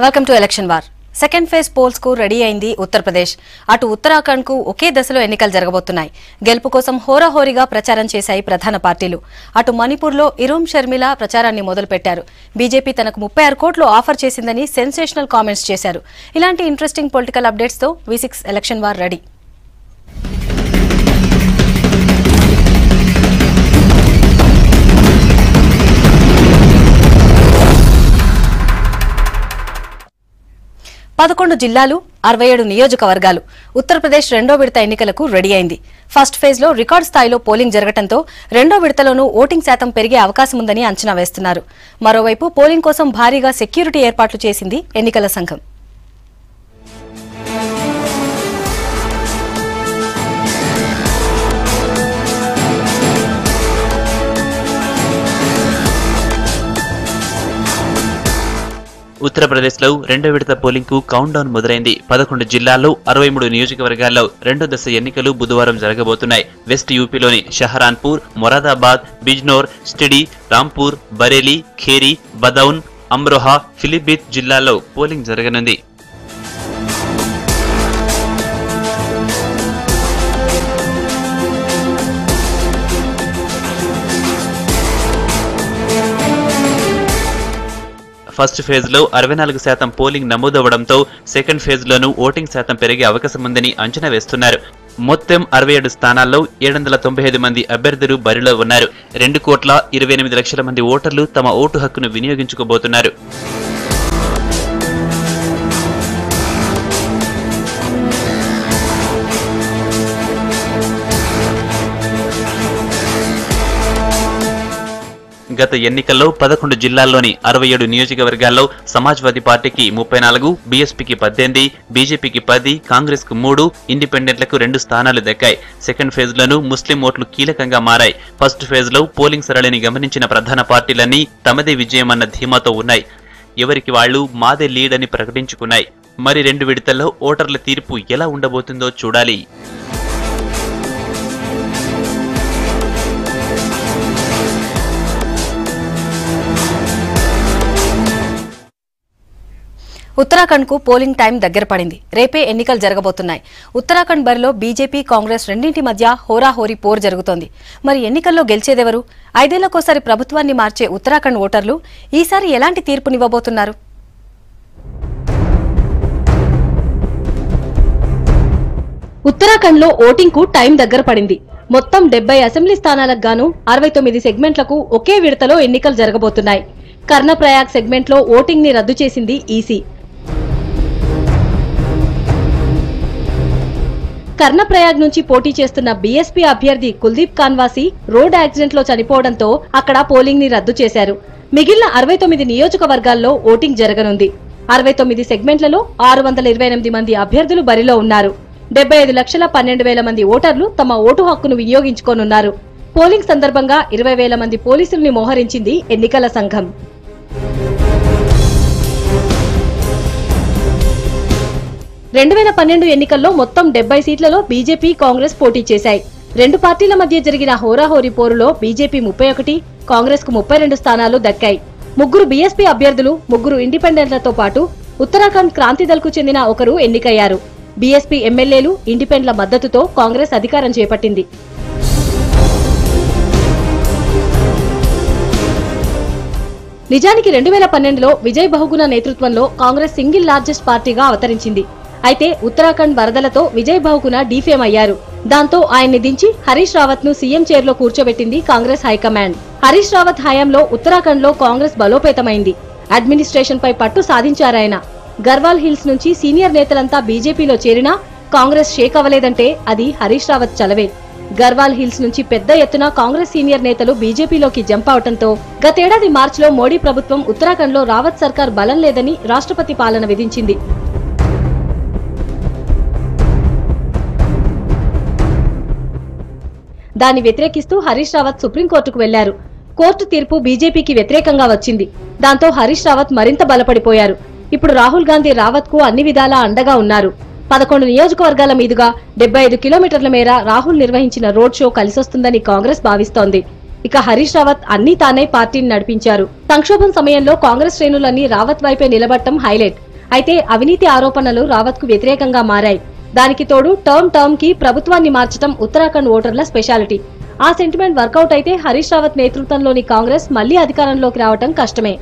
Welcome to election war. Second phase polls కు ready అయింది ఉత్తరప్రదేశ్. అటు ఉత్తరాఖండ్ కు ఒకే దశలో ఎన్నికలు జరగబోతున్నాయి. గెలుపు కోసం హోరాహోరీగా ప్రచారం చేశాయి ప్రధాన పార్టీలు. అటు మణిపూర్ లో ఇరోమ్ షర్మిల ప్రచారాన్ని మొదలుపెట్టారు. బీజేపీ తనకు 36 కోట్లు ఆఫర్ చేసిందని సెన్సేషనల్ కామెంట్స్ చేశారు. ఇలాంటి ఇంట్రెస్టింగ్ పొలిటికల్ అప్డేట్స్ తో V6 ఎలక్షన్ వార్ రెడీ. పదకొండు జిల్లాలు 67 నియోజకవర్గాలు. ఉత్తరప్రదేశ్ రెండో విడత ఎన్నికలకు రెడీ అయింది. ఫస్ట్ ఫేజ్ లో రికార్డు స్థాయిలో పోలింగ్ జరగడంతో రెండో విడతలోనూ ఓటింగ్ శాతం పెరిగే అవకాశం ఉందని అంచనా వేస్తున్నారు. మరోవైపు పోలింగ్ కోసం భారీగా సెక్యూరిటీ ఏర్పాట్లు చేసింది ఎన్నికల సంఘం. ఉత్తరప్రదేశ్లో రెండో విడత పోలింగ్ కు కౌంట్ డౌన్ మొదలైంది. 11 జిల్లాల్లో 63 నియోజకవర్గాల్లో రెండో దశ ఎన్నికలు బుధవారం జరగబోతున్నాయి. వెస్ట్ యూపీలోని షహరాన్పూర్, మొరాదాబాద్, బిజ్నోర్, స్టిడి, రాంపూర్, బరేలీ, ఖేరీ, బదౌన్, అమ్రోహా, పిలిభిత్ జిల్లాల్లో పోలింగ్ జరగనుంది. ఫస్ట్ ఫేజ్ లో 64% పోలింగ్ నమోదవడంతో సెకండ్ ఫేజ్ లోనూ ఓటింగ్ శాతం పెరిగే అవకాశం ఉందని అంచనా వేస్తున్నారు. మొత్తం 67 స్థానాల్లో 795 మంది అభ్యర్థులు బరిలో ఉన్నారు. 2,28,00,000 మంది ఓటర్లు తమ ఓటు హక్కును వినియోగించుకోబోతున్నారు. గత ఎన్నికల్లో 11 జిల్లాల్లోని 67 నియోజకవర్గాల్లో సమాజ్వాదీ పార్టీకి 34, బీఎస్పీకి 18, బీజేపీకి 10, కాంగ్రెస్ కు 3, ఇండిపెండెంట్లకు 2 స్థానాలు దక్కాయి. సెకండ్ ఫేజ్ లోనూ ముస్లిం ఓట్లు కీలకంగా మారాయి. ఫస్ట్ ఫేజ్ లో పోలింగ్ సరళిని గమనించిన ప్రధాన పార్టీలన్నీ తమదే విజయమన్న ధీమాతో ఉన్నాయి. ఎవరికి వాళ్లు మాదే లీడ్ అని ప్రకటించుకున్నాయి. మరి 2 విడతల్లో ఓటర్ల తీర్పు ఎలా ఉండబోతుందో చూడాలి. ఉత్తరాఖండ్ కు పోలింగ్ టైం దగ్గర పడింది. రేపే ఎన్నికలు జరగబోతున్నాయి. ఉత్తరాఖండ్ బరిలో బీజేపీ, కాంగ్రెస్ రెండింటి మధ్య హోరాహోరీ పోరు జరుగుతోంది. మరి ఎన్నికల్లో గెలిచేదెవరు? 5 ఏళ్లకోసారి ప్రభుత్వాన్ని మార్చే ఉత్తరాఖండ్ ఓటర్లు ఈసారి ఎలాంటి తీర్పునివ్వబోతున్నారు? ఉత్తరాఖండ్ లో ఓటింగ్ కు టైం దగ్గర పడింది. మొత్తం 70 అసెంబ్లీ స్థానాలకు గాను 69 సెగ్మెంట్లకు ఒకే విడతలో ఎన్నికలు జరగబోతున్నాయి. కర్ణప్రయాగ్ సెగ్మెంట్ లో ఓటింగ్ ని రద్దు చేసింది ఈసీ. కర్ణప్రయాగ్ నుంచి పోటీ చేస్తున్న బీఎస్పీ అభ్యర్థి కుల్దీప్ కాన్వాసీ రోడ్ యాక్సిడెంట్ లో చనిపోవడంతో అక్కడ పోలింగ్ ని రద్దు చేశారు. మిగిలిన 69 నియోజకవర్గాల్లో ఓటింగ్ జరగనుంది. 69 సెగ్మెంట్లలో 628 మంది అభ్యర్థులు బరిలో ఉన్నారు. 75,12,000 మంది ఓటర్లు తమ ఓటు హక్కును వినియోగించుకోనున్నారు. పోలింగ్ సందర్భంగా 20,000 మంది పోలీసుల్ని మోహరించింది ఎన్నికల సంఘం. ఎన్నికల్లో మొత్తం 70 సీట్లలో బీజేపీ, కాంగ్రెస్ పోటీ చేశాయి. 2 పార్టీల మధ్య జరిగిన హోరాహోరీ పోరులో బీజేపీ 31, కాంగ్రెస్ కు 32 స్థానాలు దక్కాయి. 3 బీఎస్పీ అభ్యర్థులు, 3 ఇండిపెండెంట్లతో పాటు ఉత్తరాఖండ్ క్రాంతిదళ్ కు చెందిన ఒకరు ఎన్నికయ్యారు. బీఎస్పీ ఎమ్మెల్యేలు, ఇండిపెండెంట్ల మద్దతుతో కాంగ్రెస్ అధికారం చేపట్టింది. నిజానికి 2012లో విజయ్ బహుగుణ నేతృత్వంలో కాంగ్రెస్ సింగిల్ లార్జెస్ట్ పార్టీగా అవతరించింది. అయితే ఉత్తరాఖండ్ వరదలతో విజయ్ బహుగుణ డీఫేమ్ అయ్యారు. దాంతో ఆయన్ని దించి హరీష్ రావత్ ను సీఎం చైర్ లో కూర్చోబెట్టింది కాంగ్రెస్ హైకమాండ్. హరీష్ రావత్ హయాంలో ఉత్తరాఖండ్ లో కాంగ్రెస్ బలోపేతమైంది. అడ్మినిస్ట్రేషన్ పై పట్టు సాధించారాయన. గర్వాల్ హిల్స్ నుంచి సీనియర్ నేతలంతా బీజేపీలో చేరినా కాంగ్రెస్ షేక్ అవ్వలేదంటే అది హరీష్ రావత్ చలవే. గర్వాల్ హిల్స్ నుంచి పెద్ద ఎత్తున కాంగ్రెస్ సీనియర్ నేతలు బీజేపీలోకి జంప్ అవడంతో గతేడాది మార్చిలో మోడీ ప్రభుత్వం ఉత్తరాఖండ్ లో రావత్ సర్కార్ బలం లేదని రాష్ట్రపతి పాలన విధించింది. దాన్ని వ్యతిరేకిస్తూ హరీష్ రావత్ సుప్రీంకోర్టుకు వెళ్లారు. కోర్టు తీర్పు బీజేపీకి వ్యతిరేకంగా వచ్చింది. దాంతో హరీష్ రావత్ మరింత బలపడిపోయారు. ఇప్పుడు రాహుల్ గాంధీ రావత్ కు అన్ని విధాలా అండగా ఉన్నారు. 11 నియోజకవర్గాల మీదుగా 75 కిలోమీటర్ల మేర రాహుల్ నిర్వహించిన రోడ్ షో కలిసొస్తుందని కాంగ్రెస్ భావిస్తోంది. ఇక హరీష్ రావత్ అన్ని తానే పార్టీని నడిపించారు. సంక్షోభం సమయంలో కాంగ్రెస్ శ్రేణులన్నీ రావత్ వైపే నిలబడటం హైలైట్. అయితే అవినీతి ఆరోపణలు రావత్ కు వ్యతిరేకంగా మారాయి. దానికి తోడు టర్మ్ కి ప్రభుత్వాన్ని మార్చడం ఉత్తరాఖండ్ ఓటర్ల స్పెషాలిటీ. ఆ సెంటిమెంట్ వర్కౌట్ అయితే హరీష్ రావత్ నేతృత్వంలోని కాంగ్రెస్ మళ్లీ అధికారంలోకి రావటం కష్టమే.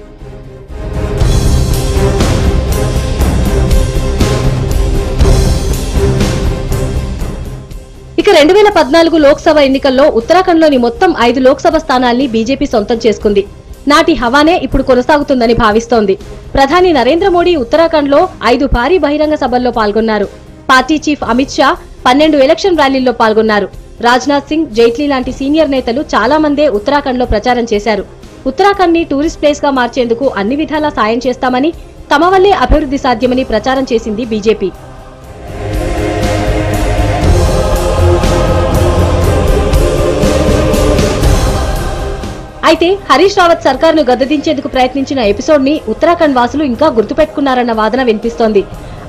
ఇక 2014 లోక్సభ ఎన్నికల్లో ఉత్తరాఖండ్లోని మొత్తం 5 లోక్సభ స్థానాల్ని బీజేపీ సొంతం చేసుకుంది. నాటి హవానే ఇప్పుడు కొనసాగుతుందని భావిస్తోంది. ప్రధాని నరేంద్ర మోడీ ఉత్తరాఖండ్లో 5 భారీ బహిరంగ సభల్లో పాల్గొన్నారు. Party chief Amit Shah 12 election ర్యాలీల్లో పాల్గొన్నారు. రాజ్నాథ్ సింగ్, జైట్లీ లాంటి సీనియర్ నేతలు చాలా మందే ఉత్తరాఖండ్లో ప్రచారం చేశారు. ఉత్తరాఖండ్ ని టూరిస్ట్ ప్లేస్ గా మార్చేందుకు అన్ని విధాలా సాయం చేస్తామని, తమ వల్లే అభివృద్ధి సాధ్యమని ప్రచారం చేసింది బీజేపీ. అయితే హరీష్ రావత్ సర్కారును గద్దెదించేందుకు ప్రయత్నించిన ఎపిసోడ్ ని ఉత్తరాఖండ్ వాసులు ఇంకా గుర్తుపెట్టుకున్నారన్న వాదన వినిపిస్తోంది.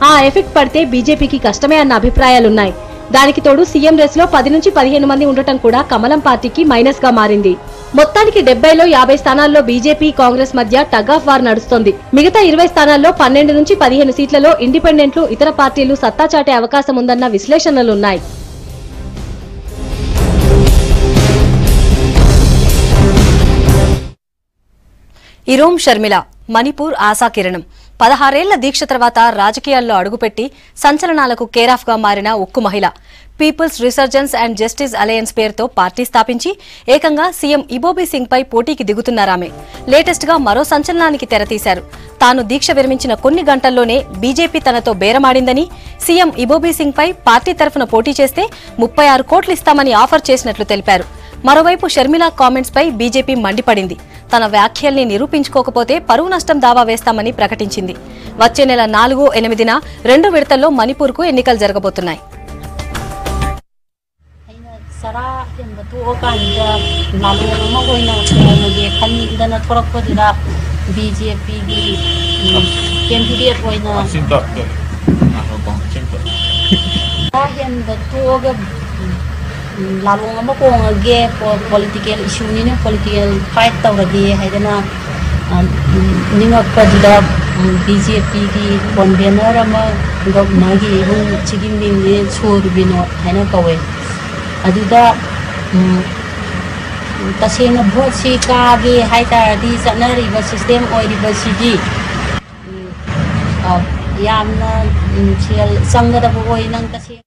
ఆ ఎఫెక్ట్ పడితే బీజేపీకి కష్టమే అన్న అభిప్రాయాలున్నాయి. దానికి తోడు సీఎం రేస్ లో 10 నుంచి 15 మంది ఉండటం కూడా కమలం పార్టీకి మైనస్ గా మారింది. మొత్తానికి 70లో 50 స్థానాల్లో బీజేపీ కాంగ్రెస్ మధ్య టగ్ ఆఫ్ వార్ నడుస్తోంది. మిగతా 20 స్థానాల్లో 12 నుంచి 15 సీట్లలో ఇండిపెండెంట్లు, ఇతర పార్టీలు సత్తా చాటే అవకాశం ఉందన్న విశ్లేషణలున్నాయి. ఇరోం షర్మిల, మణిపూర్ ఆశాకిరణం. 16 ఏళ్ల దీక్ష తర్వాత రాజకీయాల్లో అడుగుపెట్టి సంచలనాలకు కేరాఫ్ గా మారిన ఉక్కు మహిళ. People's Resurgence and Justice Alliance పేరుతో పార్టీ స్థాపించి ఏకంగా సీఎం ఇబోబీ సింగ్ పై పోటీకి దిగుతున్నారామె. లేటెస్ట్ గా మరో సంచలనానికి తెరతీశారు. తాను దీక్ష విరమించిన కొన్ని గంటల్లోనే బీజేపీ తనతో బేరమాడిందని, సీఎం ఇబోబీ సింగ్ పై పార్టీ తరఫున పోటీ చేస్తే 36 కోట్లు ఇస్తామని ఆఫర్ చేసినట్లు తెలిపారు. మరోవైపు షర్మిల కామెంట్స్ పై బీజేపీ మండిపడింది. తన వ్యాఖ్యల్ని నిరూపించుకోకపోతే పరువు నష్టం దావా వేస్తామని ప్రకటించింది. వచ్చే నెల 4, 8న 2 విడతల్లో మణిపూర్కు ఎన్నికలు జరగబోతున్నాయి. lalong ama ko ngage political issue ni political fight tawrage haidana ningakpadida BJP ki convener ama magi hung chigim ni chorbino haina kawe aduda tasena vote si kage haita di sanari ba system oiri ba sidi yamna chel sangada boy nang tase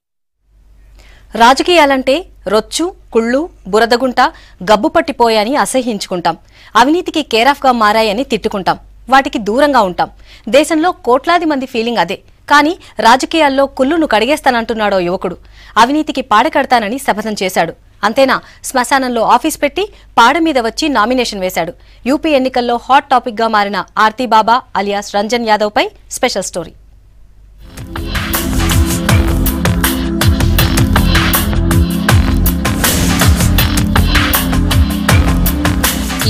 రాజకీయాలంటే రొచ్చు, కుళ్ళు, బురదగుంట, గబ్బు పట్టిపోయాని అసహ్యించుకుంటాం. అవినీతికి care of గా మారాయని తిట్టుకుంటాం. వాటికి దూరంగా ఉంటాం. దేశంలో కోట్లాది మంది ఫీలింగ్ అదే. కానీ రాజకీయాల్లో కుళ్ళును కడిగేస్తానంటున్నాడో యువకుడు. అవినీతికి పాడకడతానని శపథం చేశాడు. అంతేనా, శ్మశానంలో ఆఫీస్ పెట్టి పాడ మీద వచ్చి నామినేషన్ వేశాడు. యూపీ ఎన్నికల్లో హాట్ టాపిక్ గా మారిన ఆర్తి బాబా అలియాస్ రంజన్ యాదవ్ పై స్పెషల్ స్టోరీ.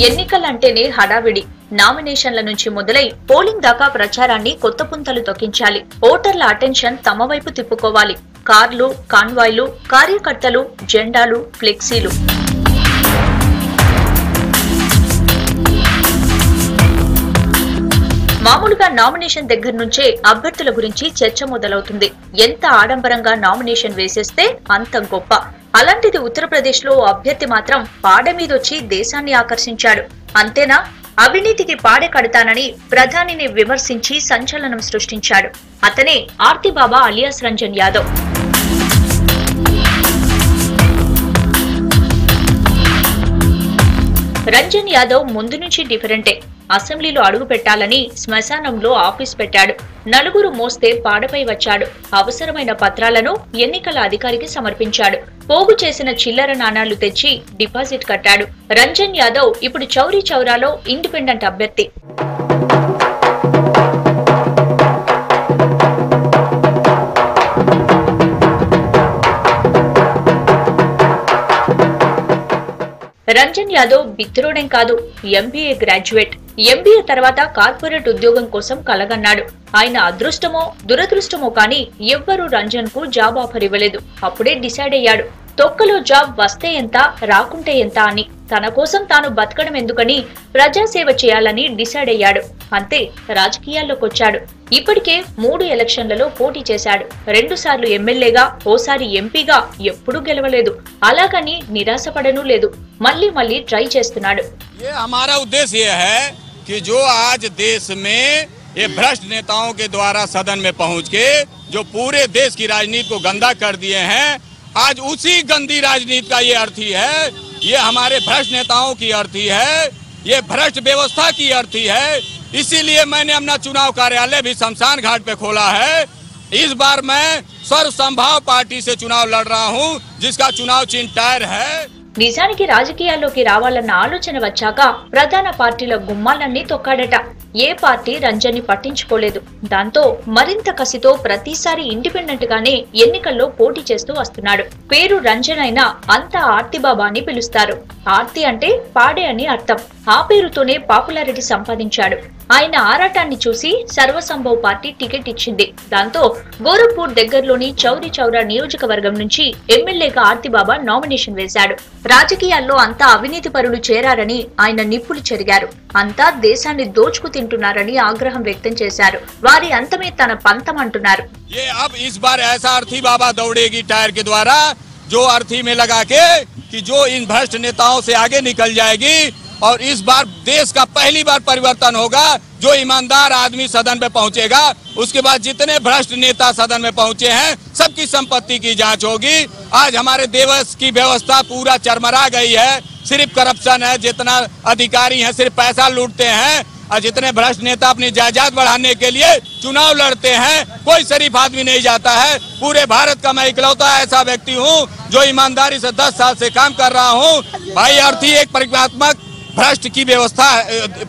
ఎన్నికలంటేనే హడావిడి. నామినేషన్ల నుంచి మొదలై పోలింగ్ దాకా ప్రచారాన్ని కొత్త పుంతలు తొక్కించాలి. ఓటర్ల అటెన్షన్ తమ వైపు తిప్పుకోవాలి. కార్లు, కాన్వాయ్లు, కార్యకర్తలు, జెండాలు, ఫ్లెక్సీలు. మామూలుగా నామినేషన్ దగ్గర నుంచే అభ్యర్థుల గురించి చర్చ మొదలవుతుంది. ఎంత ఆడంబరంగా నామినేషన్ వేసేస్తే అంత గొప్ప. అలాంటిది ఉత్తరప్రదేశ్ లో అభ్యర్థి మాత్రం పాడ మీదొచ్చి దేశాన్ని ఆకర్షించాడు. అంతేనా, అవినీతికి పాడె కడతానని ప్రధానిని విమర్శించి సంచలనం సృష్టించాడు. అతనే ఆర్తి బాబా అలియాస్ రంజన్ యాదవ్. రంజన్ యాదవ్ ముందు నుంచి డిఫరెంటే. అసెంబ్లీలో అడుగు పెట్టాలని శ్మశానంలో ఆఫీస్ పెట్టాడు. నలుగురు మోస్తే పాడపై వచ్చాడు. అవసరమైన పత్రాలను ఎన్నికల అధికారికి సమర్పించాడు. పోగు చేసిన చిల్లర నాణాలు తెచ్చి డిపాజిట్ కట్టాడు. రంజన్ యాదవ్ ఇప్పుడు చౌరీ చౌరాలో ఇండిపెండెంట్ అభ్యర్థి. రంజన్ యాదవ్ బిత్రోడేం కాదు, ఎంబీఏ గ్రాడ్యుయేట్. ఎంబీఏ తర్వాత కార్పొరేట్ ఉద్యోగం కోసం కలగన్నాడు. ఆయన అదృష్టమో దురదృష్టమో కానీ ఎవ్వరూ రంజన్ కు జాబ్ ఆఫర్ ఇవ్వలేదు. అప్పుడే డిసైడ్ అయ్యాడు, తొక్కలో జాబ్ వస్తే ఎంత రాకుంటే ఎంత అని తన కోసం తాను బతకడం ఎందుకని ప్రజాసేవ చేయాలని డిసైడ్ అయ్యాడు. అంతే రాజకీయాల్లోకొచ్చాడు. ఇప్పటికే 3 ఎలక్షన్లలో పోటీ చేశాడు. 2 సార్లు ఎమ్మెల్యేగా, ఓసారి ఎంపీగా ఎప్పుడూ గెలవలేదు. అలాగని నిరాశపడను లేదు. మళ్ళీ మళ్ళీ ట్రై చేస్తున్నాడు. ये हमारा उद्देश्य ये है कि जो आज देश में ये भ्रष्ट नेताओं के द्वारा सदन में पहुंच के जो पूरे देश की राजनीति को गंदा कर दिए हैं, आज उसी गंदी राजनीति का ये अर्थी है। ये हमारे भ्रष्ट नेताओं की अर्थी है, ये भ्रष्ट व्यवस्था की अर्थी है। इसीलिए मैंने अपना चुनाव कार्यालय भी शमशान घाट पे खोला है। इस बार मैं सर्व संभाव पार्टी से चुनाव लड़ रहा हूं, जिसका चुनाव चिन्ह टायर है। నిజానికి రాజకీయాల్లోకి రావాలన్న ఆలోచన వచ్చాక ప్రధాన పార్టీల గుమ్మాలన్నీ తొక్కాడట. ఏ పార్టీ రంజన్ని పట్టించుకోలేదు. దాంతో మరింత కసితో ప్రతిసారి ఇండిపెండెంట్ గానే ఎన్నికల్లో పోటీ చేస్తూ వస్తున్నాడు. పేరు రంజన్ అయినా అంతా ఆర్తిబాబా అని పిలుస్తారు. ఆర్తి అంటే పాడే అని అర్థం. ఆ పేరుతోనే పాపులారిటీ సంపాదించాడు. ఆయన ఆరాటాన్ని చూసి సర్వసంభవ్ పార్టీ టికెట్ ఇచ్చింది. దాంతో గోరఖ్పూర్ దగ్గరలోని చౌరీ చౌరా నియోజకవర్గం నుంచి ఎమ్మెల్యేగా ఆర్తిబాబా నామినేషన్ వేశాడు. రాజకీయాల్లో అంతా అవినీతి పరులు చేరారని ఆయన నిప్పులు చెరిగారు. అంతా దేశాన్ని దోచుకు తింటున్నారని ఆగ్రహం వ్యక్తం చేశారు. వారి అంతమే తన పంతం అంటున్నారు. ये अब इस बार ऐसा अर्थी बाबा दौड़ेगी टायर के द्वारा, जो अर्थी में लगा के कि जो इन भ्रष्ट नेताओं से आगे निकल जाएगी। और इस बार देश का पहली बार परिवर्तन होगा। जो ईमानदार आदमी सदन में पहुंचेगा, उसके बाद जितने भ्रष्ट नेता सदन में पहुंचे हैं, सबकी संपत्ति की जांच होगी। आज हमारे देश की व्यवस्था पूरा चरमरा गई है। सिर्फ करप्शन है, जितना अधिकारी हैं सिर्फ पैसा लूटते हैं, और जितने भ्रष्ट नेता अपनी जायदाद बढ़ाने के लिए चुनाव लड़ते हैं, कोई शरीफ आदमी नहीं जाता है। पूरे भारत का मैं इकलौता ऐसा व्यक्ति हूँ जो ईमानदारी से 10 साल से काम कर रहा हूँ। भाई अर्थी एक परिक्रात्मक भ्रष्ट की व्यवस्था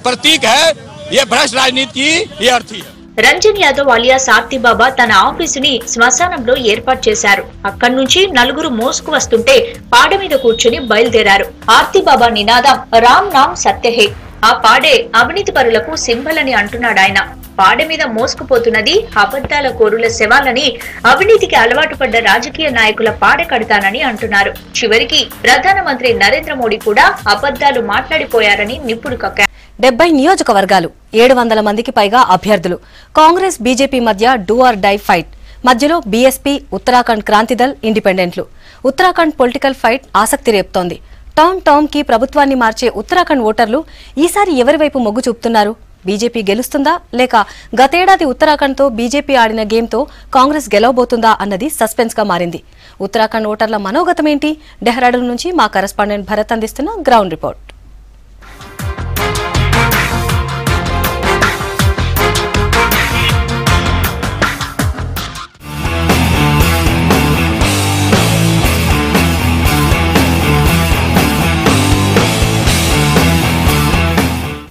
प्रतीक है। ये भ्रष्ट राजनीति की ये अर्थी है। రంజన్ యాదవ్ అలియాస్ ఆర్తిబాబా తన ఆఫీసుని శ్మశానంలో ఏర్పాటు చేశారు. అక్కడి నుంచి నలుగురు మోసుకు వస్తుంటే పాడ మీద కూర్చుని బయలుదేరారు. ఆర్తిబాబా నినాదం రామ్ నామ్ సత్యహే. ఆ పాడే అవినీతి పరులకు సింబల్ అని అంటున్నాడాయన. పాడ మీద మోసుకుపోతున్నది అబద్ధాల కోరుల శవాలని, అవినీతికి అలవాటు పడ్డ రాజకీయ నాయకుల పాడ కడతానని అంటున్నారు. చివరికి ప్రధానమంత్రి నరేంద్ర మోడీ కూడా అబద్ధాలు మాట్లాడిపోయారని నిప్పుడు కక్కారు. 70 నియోజకవర్గాలు, 700 మందికి పైగా అభ్యర్థులు. కాంగ్రెస్ బీజేపీ మధ్య డూ ఆర్ డై ఫైట్. మధ్యలో బీఎస్పీ, ఉత్తరాఖండ్ క్రాంతిదల్, ఇండిపెండెంట్లు. ఉత్తరాఖండ్ పొలిటికల్ ఫైట్ ఆసక్తి రేపుతోంది. టర్మ్ కి ప్రభుత్వాన్ని మార్చే ఉత్తరాఖండ్ ఓటర్లు ఈసారి ఎవరి వైపు మొగ్గు చూపుతున్నారు? బీజేపీ గెలుస్తుందా, లేక గతేడాది ఉత్తరాఖండ్తో బీజేపీ ఆడిన గేమ్తో కాంగ్రెస్ గెలవబోతుందా అన్నది సస్పెన్స్ గా మారింది. ఉత్తరాఖండ్ ఓటర్ల మనోగతమేంటి? డెహ్రాడూన్ నుంచి మా కరెస్పాండెంట్ భరత్ అందిస్తున్న గ్రౌండ్ రిపోర్ట్.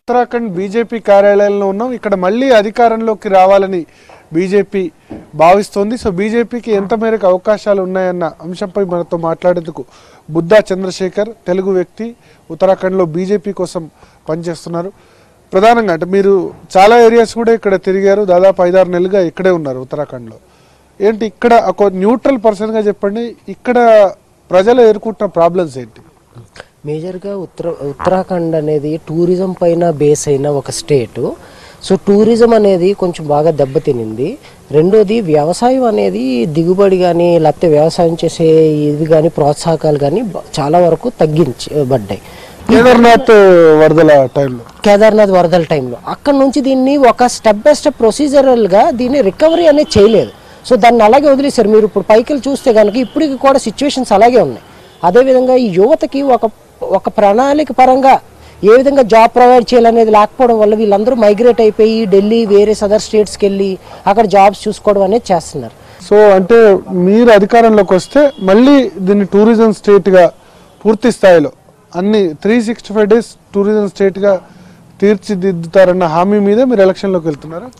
ఉత్తరాఖండ్ బీజేపీ కార్యాలయంలో ఉన్నాం. ఇక్కడ మళ్ళీ అధికారంలోకి రావాలని బీజేపీ భావిస్తోంది. సో బీజేపీకి ఎంత మేరకు అవకాశాలు ఉన్నాయన్న అంశంపై మనతో మాట్లాడేందుకు బుద్ధా చంద్రశేఖర్, తెలుగు వ్యక్తి, ఉత్తరాఖండ్లో బీజేపీ కోసం పనిచేస్తున్నారు. ప్రధానంగా అంటే మీరు చాలా ఏరియాస్ కూడా ఇక్కడ తిరిగారు, దాదాపు 5-6 నెలలుగా ఇక్కడే ఉన్నారు ఉత్తరాఖండ్లో. ఏంటి ఇక్కడ ఒక న్యూట్రల్ పర్సన్గా చెప్పండి, ఇక్కడ ప్రజలు ఎదుర్కొంటున్న ప్రాబ్లమ్స్ ఏంటి? మేజర్గా ఉత్తరాఖండ్ అనేది టూరిజం పైన బేస్ అయిన ఒక స్టేటు. సో టూరిజం అనేది కొంచెం బాగా దెబ్బతినింది. రెండోది వ్యవసాయం అనేది దిగుబడి కానీ లేకపోతే వ్యవసాయం చేసే ఇది కానీ ప్రోత్సాహకాలు కానీ చాలా వరకు తగ్గించబడ్డాయి. కేదార్నాథ్ వరదల టైంలో అక్కడ నుంచి దీన్ని ఒక స్టెప్ బై స్టెప్ ప్రొసీజరల్గా దీన్ని రికవరీ అనేది చేయలేదు. సో దాన్ని అలాగే వదిలేశారు. మీరు ఇప్పుడు పైకి చూస్తే కనుక ఇప్పటికి కూడా సిచ్యువేషన్స్ అలాగే ఉన్నాయి. అదేవిధంగా ఈ యువతకి ఒక ప్రణాళిక పరంగా ఏ విధంగా జాబ్ ప్రొవైడ్ చేయాలనేది లేకపోవడం వల్ల వీళ్ళందరూ మైగ్రేట్ అయిపోయి ఢిల్లీ, వేరే అదర్ స్టేట్స్కి వెళ్ళి అక్కడ జాబ్స్ చూసుకోవడం అనేది చేస్తున్నారు. సో అంటే మీరు అధికారంలోకి వస్తే మళ్ళీ దీన్ని టూరిజం స్టేట్గా పూర్తి స్థాయిలో అన్ని 365 days టూరిజం స్టేట్గా తీర్చిదిద్దుతారన్న హామీ మీద మీరు ఎలక్షన్లోకి వెళ్తున్నారా?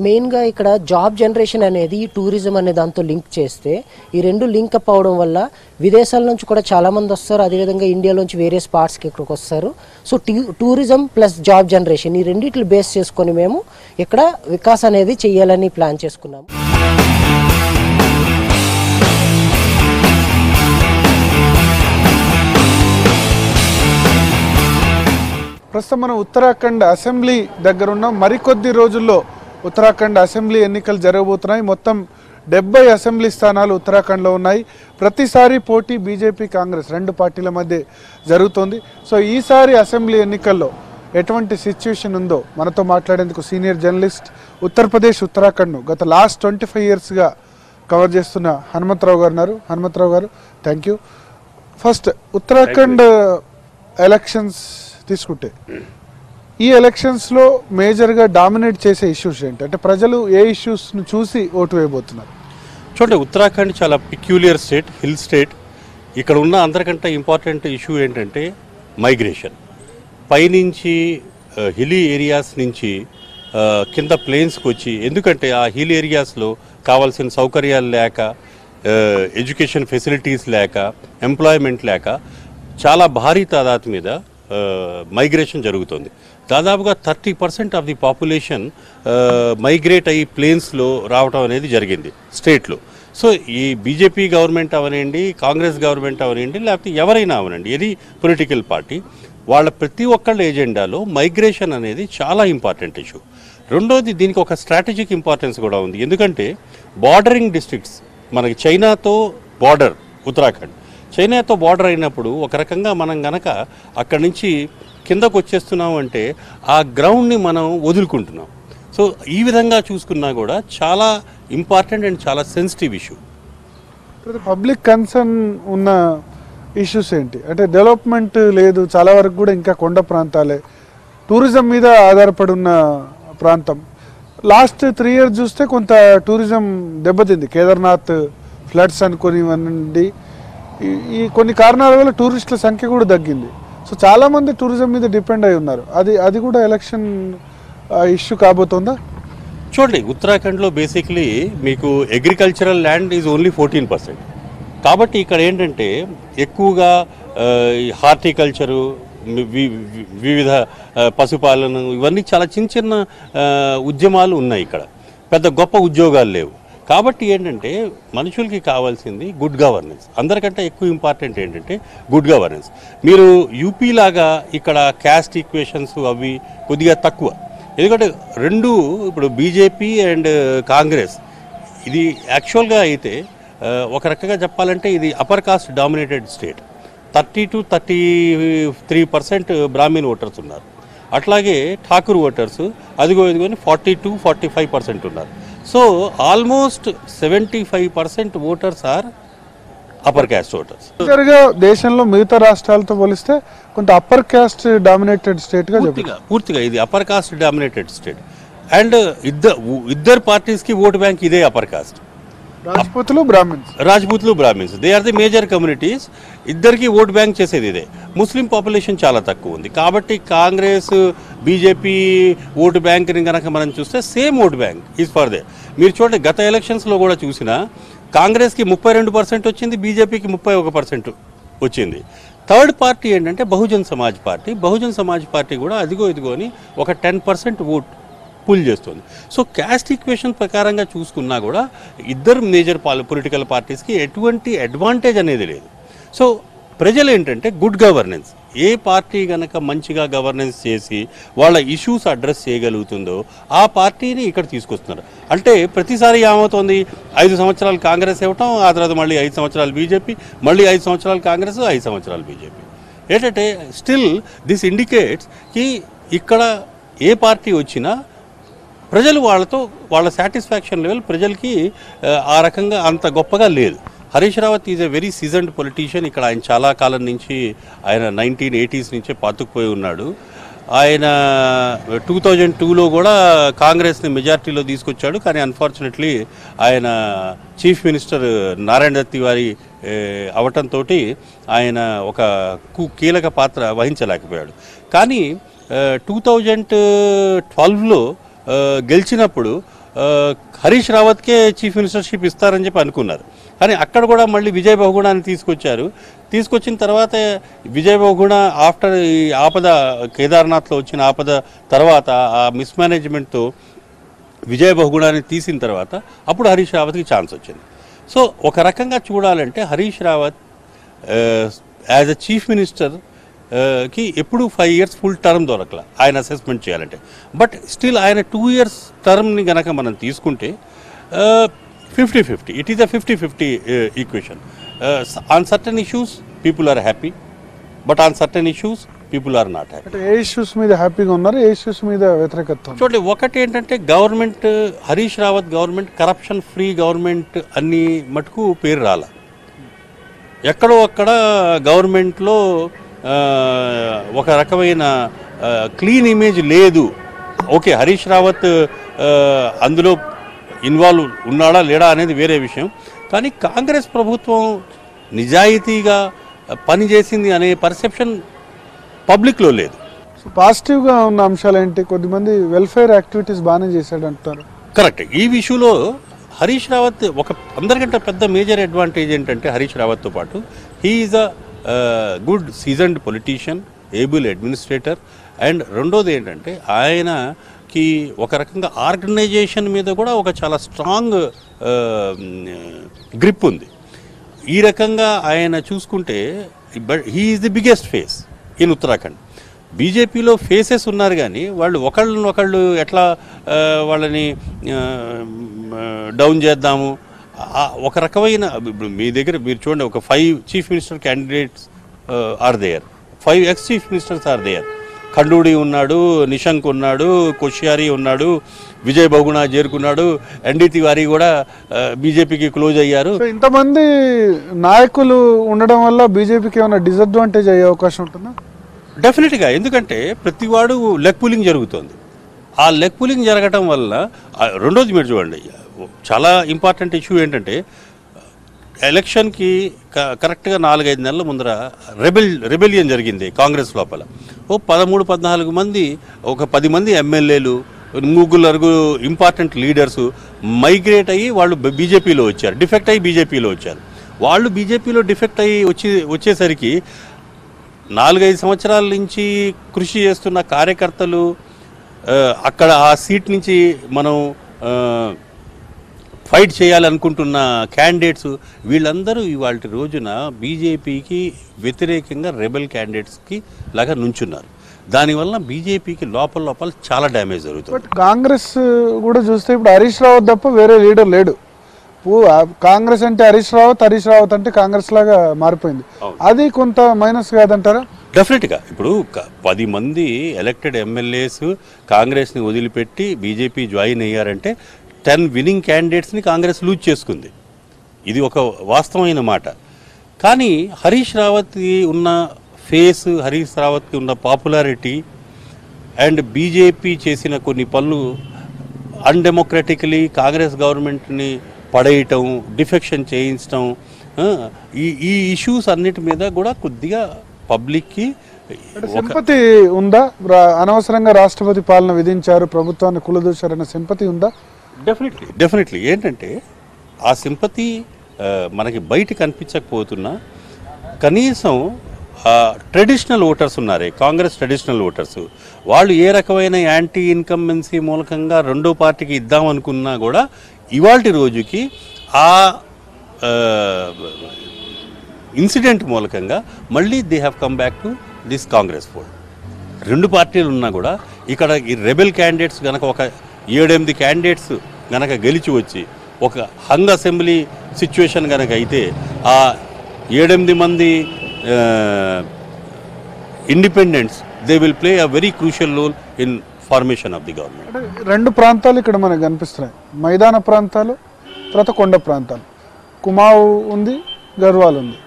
మెయిన్గా ఇక్కడ జాబ్ జనరేషన్ అనేది ఈ టూరిజం అనే దాంతో లింక్ చేస్తే ఈ రెండు లింక్ అప్ అవడం వల్ల విదేశాల నుంచి కూడా చాలామంది వస్తారు. అదేవిధంగా ఇండియాలోంచి వేరే స్పాట్స్కి ఇక్కడికి వస్తారు. So tourism plus job generation ఈ రెండింటిని బేస్ చేసుకొని మేము ఇక్కడ వికాస్ అనేది చేయాలని ప్లాన్ చేసుకున్నాము. ప్రస్తుతం మనం ఉత్తరాఖండ్ అసెంబ్లీ దగ్గర ఉన్నాం. మరికొద్ది రోజుల్లో ఉత్తరాఖండ్ అసెంబ్లీ ఎన్నికలు జరగబోతున్నాయి. మొత్తం 70 అసెంబ్లీ స్థానాలు ఉత్తరాఖండ్లో ఉన్నాయి. ప్రతిసారి పోటీ బీజేపీ కాంగ్రెస్ రెండు పార్టీల మధ్య జరుగుతోంది. సో ఈసారి అసెంబ్లీ ఎన్నికల్లో ఎటువంటి సిచ్యువేషన్ ఉందో మనతో మాట్లాడేందుకు సీనియర్ జర్నలిస్ట్, ఉత్తరప్రదేశ్ ఉత్తరాఖండ్ను గత లాస్ట్ 25 ఇయర్స్గా కవర్ చేస్తున్న హనుమంతరావు గారు ఉన్నారు. హనుమంతరావు గారు, thank you. First Uttarakhand elections తీసుకుంటే ఈ ఎలక్షన్స్లో మేజర్గా డామినేట్ చేసే ఇష్యూస్ ఏంటి? అంటే ప్రజలు ఏ ఇష్యూస్ను చూసి ఓటు వేయబోతున్నారు? చూడండి, ఉత్తరాఖండ్ చాలా పిక్యూలియర్ స్టేట్, హిల్ స్టేట్. ఇక్కడ ఉన్న అందరికంటే ఇంపార్టెంట్ ఇష్యూ ఏంటంటే మైగ్రేషన్. పైనుంచి హిల్లీ ఏరియాస్ నుంచి కింద ప్లేన్స్కి వచ్చి, ఎందుకంటే ఆ హిల్ ఏరియాస్లో కావాల్సిన సౌకర్యాలు లేక, ఎడ్యుకేషన్ ఫెసిలిటీస్ లేక, ఎంప్లాయ్మెంట్ లేక చాలా భారీ తాదాతు మీద మైగ్రేషన్ జరుగుతుంది. దాదాపుగా 30% ఆఫ్ ది పాపులేషన్ మైగ్రేట్ అయ్యి ప్లేన్స్లో రావడం అనేది జరిగింది స్టేట్లో. సో ఈ బీజేపీ గవర్నమెంట్ అవనండి, కాంగ్రెస్ గవర్నమెంట్ అవనండి, లేకపోతే ఎవరైనా అవనండి, ఇది పొలిటికల్ పార్టీ, వాళ్ళ ప్రతి ఒక్కళ్ళ ఎజెండాలో మైగ్రేషన్ అనేది చాలా ఇంపార్టెంట్ ఇష్యూ. రెండోది, దీనికి ఒక స్ట్రాటజిక్ ఇంపార్టెన్స్ కూడా ఉంది. ఎందుకంటే బార్డరింగ్ డిస్ట్రిక్ట్స్, మనకి చైనాతో బార్డర్ ఉత్తరాఖండ్, చైనాతో బార్డర్ అయినప్పుడు ఒక రకంగా మనం గనక అక్కడి నుంచి కిందకు వచ్చేస్తున్నాం అంటే ఆ గ్రౌండ్ని మనం వదులుకుంటున్నాం. సో ఈ విధంగా చూసుకున్నా కూడా చాలా ఇంపార్టెంట్ అండ్ చాలా సెన్సిటివ్ ఇష్యూ. పబ్లిక్ కన్సర్న్ ఉన్న ఇష్యూస్ ఏంటి? అంటే డెవలప్మెంట్ లేదు, చాలా వరకు కూడా ఇంకా కొండ ప్రాంతాలే, టూరిజం మీద ఆధారపడి ఉన్న ప్రాంతం. లాస్ట్ 3 years చూస్తే కొంత టూరిజం దెబ్బతింది. కేదార్నాథ్ ఫ్లడ్స్ అనుకునివ్వండి, ఈ కొన్ని కారణాల వల్ల టూరిస్టుల సంఖ్య కూడా తగ్గింది. సో చాలామంది టూరిజం మీద డిపెండ్ అయి ఉన్నారు. అది కూడా ఎలక్షన్ ఇష్యూ కాబోతుందా? చూడండి, ఉత్తరాఖండ్లో బేసిక్లీ మీకు అగ్రికల్చరల్ ల్యాండ్ ఈజ్ ఓన్లీ 14%. కాబట్టి ఇక్కడ ఏంటంటే ఎక్కువగా హార్టికల్చరు, వివిధ పశుపాలన, ఇవన్నీ చాలా చిన్న చిన్న ఉద్యమాలు ఉన్నాయి. ఇక్కడ పెద్ద గొప్ప ఉద్యోగాలు లేవు. కాబట్టి ఏంటంటే మనుషులకి కావాల్సింది గుడ్ గవర్నెన్స్. అందరికంటే ఎక్కువ ఇంపార్టెంట్ ఏంటంటే గుడ్ గవర్నెన్స్. మీరు యూపీ లాగా ఇక్కడ క్యాస్ట్ ఈక్వేషన్స్ అవి కొద్దిగా తక్కువ. ఎందుకంటే రెండు, ఇప్పుడు బీజేపీ అండ్ కాంగ్రెస్, ఇది యాక్చువల్గా అయితే ఒక రకంగా చెప్పాలంటే ఇది upper caste dominated state. 30 to 33% Brahmin voters ఉన్నారు. అట్లాగే ఠాకూర్ ఓటర్స్ ఇదిగోని 40 to 45% ఉన్నారు. So almost 75% voters are upper caste voters. దేశంలో మిగతా రాష్ట్రాలతో పోలిస్తే కొంత అప్పర్ కాస్ట్ డామినేటెడ్ స్టేట్ గా పూర్తిగా ఇది upper caste dominated state. And ఇద్దరు పార్టీస్ కి ఓట్ బ్యాంక్ ఇదే అప్పర్ కాస్ట్. రాజ్పూతులు Brahmins, they are the major communities. ఇద్దరికి ఓట్ బ్యాంక్ చేసేది ఇదే. ముస్లిం పాపులేషన్ చాలా తక్కువ ఉంది. కాబట్టి కాంగ్రెస్ బీజేపీ ఓటు బ్యాంక్ని కనుక మనం చూస్తే same vote bank is for they. మీరు చూడండి, గత ఎలక్షన్స్లో కూడా చూసినా కాంగ్రెస్కి 32% వచ్చింది, బీజేపీకి 31% వచ్చింది. థర్డ్ పార్టీ ఏంటంటే బహుజన్ సమాజ్ పార్టీ. బహుజన్ సమాజ్ పార్టీ కూడా ఇదిగోని ఒక 10% ఓట్ పుల్ చేస్తుంది. సో క్యాస్ట్ ఈక్వేషన్ ప్రకారంగా చూసుకున్నా కూడా ఇద్దరు మేజర్ పొలిటికల్ పార్టీస్కి ఎటువంటి అడ్వాంటేజ్ అనేది లేదు. సో ప్రజలు ఏంటంటే గుడ్ గవర్నెన్స్, ఏ పార్టీ కనుక మంచిగా గవర్నెన్స్ చేసి వాళ్ళ ఇష్యూస్ అడ్రస్ చేయగలుగుతుందో ఆ పార్టీని ఇక్కడ తీసుకొస్తున్నారు. అంటే ప్రతిసారి ఏమవుతుంది, 5 సంవత్సరాలు కాంగ్రెస్ ఇవ్వటం, ఆ తర్వాత మళ్ళీ 5 సంవత్సరాలు బీజేపీ, మళ్ళీ 5 సంవత్సరాలు కాంగ్రెస్, 5 సంవత్సరాలు బీజేపీ. ఏంటంటే స్టిల్ దిస్ ఇండికేట్స్ కి ఇక్కడ ఏ పార్టీ వచ్చినా ప్రజలు వాళ్ళ సాటిస్ఫాక్షన్ లెవెల్ ప్రజలకి ఆ రకంగా అంత గొప్పగా లేదు. Harish Rawat is a very seasoned politician. ఇక్కడ ఆయన చాలా కాలం నుంచి, ఆయన 1980s నుంచే పాతుకుపోయి ఉన్నాడు. ఆయన 2002లో కూడా కాంగ్రెస్ని మెజార్టీలో తీసుకొచ్చాడు. కానీ అన్ఫార్చునేట్లీ ఆయన చీఫ్ మినిస్టర్ నారాయణ దత్ తివారీ అవటంతో ఆయన ఒక కీలక పాత్ర వహించలేకపోయాడు. కానీ 2012లో గెలిచినప్పుడు హరీష్ రావత్కే చీఫ్ మినిస్టర్షిప్ ఇస్తారని చెప్పి అనుకున్నారు. కానీ అక్కడ కూడా మళ్ళీ విజయ్ బహుగుణాన్ని తీసుకొచ్చారు. తీసుకొచ్చిన తర్వాత విజయ్ బహుగుణ ఆఫ్టర్ ఈ ఆపద, కేదార్నాథ్లో వచ్చిన ఆపద తర్వాత ఆ మిస్మేనేజ్మెంట్తో విజయ్ బహుగుణాన్ని తీసిన తర్వాత అప్పుడు హరీష్ రావత్కి ఛాన్స్ వచ్చింది. సో ఒక రకంగా చూడాలంటే Harish Rawat as a chief minister కి ఎప్పుడు 5 years ఫుల్ టర్మ్ దొరకల ఆయన అసెస్మెంట్ చేయాలంటే. బట్ స్టిల్ ఆయన 2 years టర్మ్ని గనక మనం తీసుకుంటే 50-50, it is a 50-50 equation. On certain issues people are happy, but on certain issues people are not happy. ఏ ఇష్యూస్ మీద హ్యాపీగా ఉన్నారు, ఏ ఇష్యూస్ మీద వ్యతిరేకత? చూడండి, ఒకటి ఏంటంటే government, Harish Rawat government corruption free government అన్ని మటుకు పేరు రాల. ఎక్కడో అక్కడ గవర్నమెంట్లో ఒక రకమైన క్లీన్ ఇమేజ్ లేదు. ఓకే, హరీష్ రావత్ అందులో ఇన్వాల్వ్ ఉన్నాడా లేడా అనేది వేరే విషయం. కానీ కాంగ్రెస్ ప్రభుత్వం నిజాయితీగా పనిచేసింది అనే పర్సెప్షన్ పబ్లిక్లో లేదు. పాజిటివ్గా ఉన్న అంశాలు ఏంటి? కొద్దిమంది వెల్ఫేర్ యాక్టివిటీస్ బాగానే చేశాడు అంటారు. కరెక్ట్. ఈ విషయంలో హరీష్ రావత్ ఒక అందరికంటే పెద్ద మేజర్ అడ్వాంటేజ్ ఏంటంటే హరీష్ రావత్తో పాటు he is a good seasoned politician, able administrator. And రెండోది ఏంటంటే ఆయనకి ఒక రకంగా ఆర్గనైజేషన్ మీద కూడా ఒక చాలా స్ట్రాంగ్ గ్రిప్ ఉంది. ఈ రకంగా ఆయన చూసుకుంటే he is the biggest face in Uttarakhand. బీజేపీలో ఫేసెస్ ఉన్నారు కానీ వాళ్ళు ఒకళ్ళు ఎట్లా వాళ్ళని డౌన్ చేద్దాము, ఒక రకమైన మీ దగ్గర మీరు చూడండి, ఒక 5 chief minister candidates are there, 5 ex chief ministers are there. Khanduri ఉన్నాడు, నిశంక్ ఉన్నాడు, కోశ్యారి ఉన్నాడు, విజయ్ బహుగుణ చేరుకున్నాడు, ఎన్డీ తివారీ కూడా బీజేపీకి క్లోజ్ అయ్యారు. ఇంతమంది నాయకులు ఉండడం వల్ల బీజేపీకి ఏమైనా డిసడ్వాంటేజ్ అయ్యే అవకాశం ఉంటుందా? డెఫినెట్గా. ఎందుకంటే ప్రతివాడు లెగ్ పులింగ్ జరుగుతుంది. ఆ లెగ్ పులింగ్ జరగటం వల్ల రెండోది మీరు చూడండి, చాలా ఇంపార్టెంట్ ఇష్యూ ఏంటంటే ఎలక్షన్కి కరెక్ట్గా 4-5 నెలల ముందర రెబెలియన్ జరిగింది కాంగ్రెస్ లోపల. 13-14 మంది, ఒక 10 మంది ఎమ్మెల్యేలు, 3-4 ఇంపార్టెంట్ లీడర్సు మైగ్రేట్ అయ్యి వాళ్ళు బీజేపీలో వచ్చారు, డిఫెక్ట్ అయ్యి బీజేపీలో వచ్చారు. వాళ్ళు బీజేపీలో డిఫెక్ట్ అయ్యి వచ్చేసరికి 4-5 సంవత్సరాల నుంచి కృషి చేస్తున్న కార్యకర్తలు, అక్కడ ఆ సీట్ నుంచి మనం ఫైట్ చేయాలనుకుంటున్న క్యాండిడేట్స్, వీళ్ళందరూ ఇవాళ రోజున బీజేపీకి వ్యతిరేకంగా రెబెల్ క్యాండిడేట్స్కి లాగా నుంచున్నారు. దానివల్ల బీజేపీకి లోపల చాలా డ్యామేజ్ జరుగుతుంది. కాంగ్రెస్ కూడా చూస్తే ఇప్పుడు హరీష్ రావత్ తప్ప వేరే లీడర్ లేడు. కాంగ్రెస్ అంటే హరీష్ రావత్ అంటే కాంగ్రెస్ లాగా మారిపోయింది. అది కొంత మైనస్ కాదంటారా? డెఫినెట్గా. ఇప్పుడు 10 మంది ఎలక్టెడ్ ఎమ్మెల్యేస్ కాంగ్రెస్ని వదిలిపెట్టి బీజేపీ జాయిన్ అయ్యారంటే 10 విన్నింగ్ క్యాండిడేట్స్ని కాంగ్రెస్ లూజ్ చేసుకుంది. ఇది ఒక వాస్తవమైన మాట. కానీ హరీష్ రావత్కి ఉన్న ఫేస్, హరీష్ రావత్కి ఉన్న పాపులారిటీ అండ్ బీజేపీ చేసిన కొన్ని పనులు అన్డెమోక్రటికలీ కాంగ్రెస్ గవర్నమెంట్ని పడేయటం, డిఫెక్షన్ చేయించటం, ఈ ఇష్యూస్ అన్నిటి మీద కూడా కొద్దిగా పబ్లిక్కి సింపతి ఉందా? అనవసరంగా రాష్ట్రపతి పాలన విధించారు, ప్రభుత్వాన్ని కులదూశారన్న సింపతి ఉందా? డెఫినెట్లీ. ఏంటంటే ఆ సింపతి మనకి బయట కనిపించకపోతున్నా కనీసం ట్రెడిషనల్ ఓటర్స్ ఉన్నారే, కాంగ్రెస్ ట్రెడిషనల్ ఓటర్స్, వాళ్ళు ఏ రకమైన యాంటీ ఇన్కంబెన్సీ మూలకంగా రెండో పార్టీకి ఇద్దామనుకున్నా కూడా ఇవాల్టి రోజుకి ఆ ఇన్సిడెంట్ మూలకంగా మళ్ళీ they have come back to this Congress fold. 2 పార్టీలు ఉన్నా కూడా ఇక్కడ ఈ రెబెల్ క్యాండిడేట్స్ కనుక ఒక 7-8 క్యాండిడేట్స్ కనుక గెలిచి వచ్చి ఒక హంగ్ అసెంబ్లీ సిచ్యువేషన్ కనుక అయితే ఆ 7-8 మంది independents they will play a very crucial role in formation of the government. 2 ప్రాంతాలు ఇక్కడ మనకు కనిపిస్తున్నాయి, మైదాన ప్రాంతాలు, తర్వాత కొండ ప్రాంతాలు. కుమావు ఉంది, గర్వాల్ ఉంది.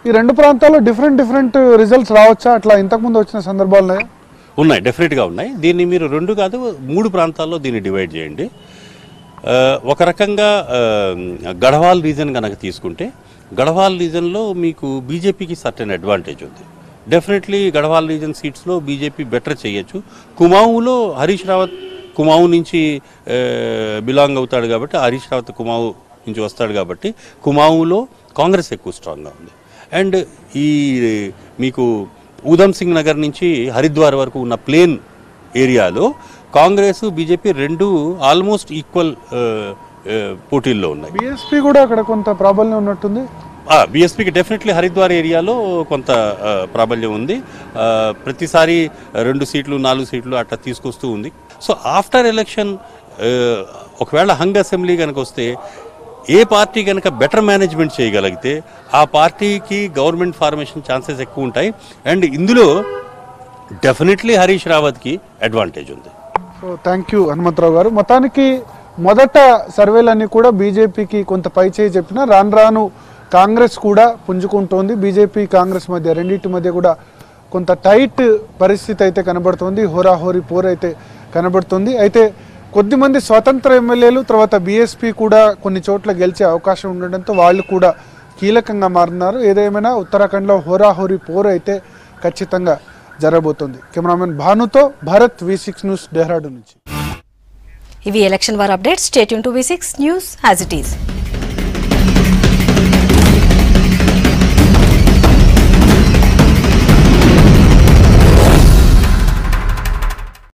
ఈ 2 ప్రాంతాల్లో డిఫరెంట్ రిజల్ట్స్ రావచ్చా? అట్లా ఇంతకుముందు వచ్చిన సందర్భాలు ఉన్నాయి, డెఫినెట్గా ఉన్నాయి. దీన్ని మీరు 2 కాదు 3 ప్రాంతాల్లో దీన్ని డివైడ్ చేయండి. ఒక రకంగా గఢవాల్ రీజన్ కనుక తీసుకుంటే, గఢవాల్ రీజన్లో మీకు బీజేపీకి సర్టెన్ అడ్వాంటేజ్ ఉంది. డెఫినెట్లీ గఢవాల్ రీజన్ సీట్స్లో బీజేపీ బెటర్ చేయొచ్చు. కుమావులో హరీష్ రావత్ కుమావు నుంచి బిలాంగ్ అవుతాడు కాబట్టి, హరీష్ రావత్ కుమావు నుంచి వస్తాడు కాబట్టి కుమావులో కాంగ్రెస్ ఎక్కువ స్ట్రాంగ్గా ఉంది. అండ్ ఈ మీకు ఉధమ్ సింగ్ నగర్ నుంచి హరిద్వార్ వరకు ఉన్న ప్లేన్ ఏరియాలో కాంగ్రెస్ బీజేపీ 2 ఆల్మోస్ట్ ఈక్వల్ పోటీల్లో ఉన్నాయి. బీఎస్పీ కూడా అక్కడ కొంత ప్రాబల్యం ఉన్నట్టుంది. బీఎస్పీకి డెఫినెట్లీ హరిద్వార్ ఏరియాలో కొంత ప్రాబల్యం ఉంది. ప్రతిసారి 2 సీట్లు 4 సీట్లు అట్లా తీసుకొస్తూ ఉంది. సో ఆఫ్టర్ ఎలక్షన్ ఒకవేళ హంగ్ అసెంబ్లీ కనుక వస్తే ఏ పార్టీ కనుక బెటర్ మేనేజ్మెంట్ చేయగలిగితే ఆ పార్టీకి గవర్నమెంట్ ఫార్మేషన్ ఛాన్సెస్ ఎక్కువ ఉంటాయి. అండ్ ఇందులో డెఫినెట్లీ హరీష్ రావత్కి అడ్వాంటేజ్ ఉంది. సో థ్యాంక్ యూ హనుమంతరావు గారు. మొత్తానికి మొదట సర్వేలన్నీ కూడా బీజేపీకి కొంత పైచేయి చెప్పినా రాను రాను కాంగ్రెస్ కూడా పుంజుకుంటోంది. బీజేపీ కాంగ్రెస్ మధ్య రెండింటి మధ్య కూడా కొంత టైట్ పరిస్థితి అయితే కనబడుతోంది. హోరాహోరీ పోరు అయితే కనబడుతుంది. అయితే కొద్దిమంది స్వతంత్ర ఎమ్మెల్యేలు తర్వాత బీఎస్పీ కూడా కొన్ని చోట్ల గెలిచే అవకాశం ఉండడంతో వాళ్ళు కూడా కీలకంగా మారున్నారు. ఏదేమైనా ఉత్తరాఖండ్లో హోరాహోరీ పోరు అయితే ఖచ్చితంగా జరగబోతోంది. కెమెరామెన్ భానుతో భరత్, V6 న్యూస్, డెహ్రాడూన్ నుంచి. ఇవి election war updates. Stay tune to V6 news as it is.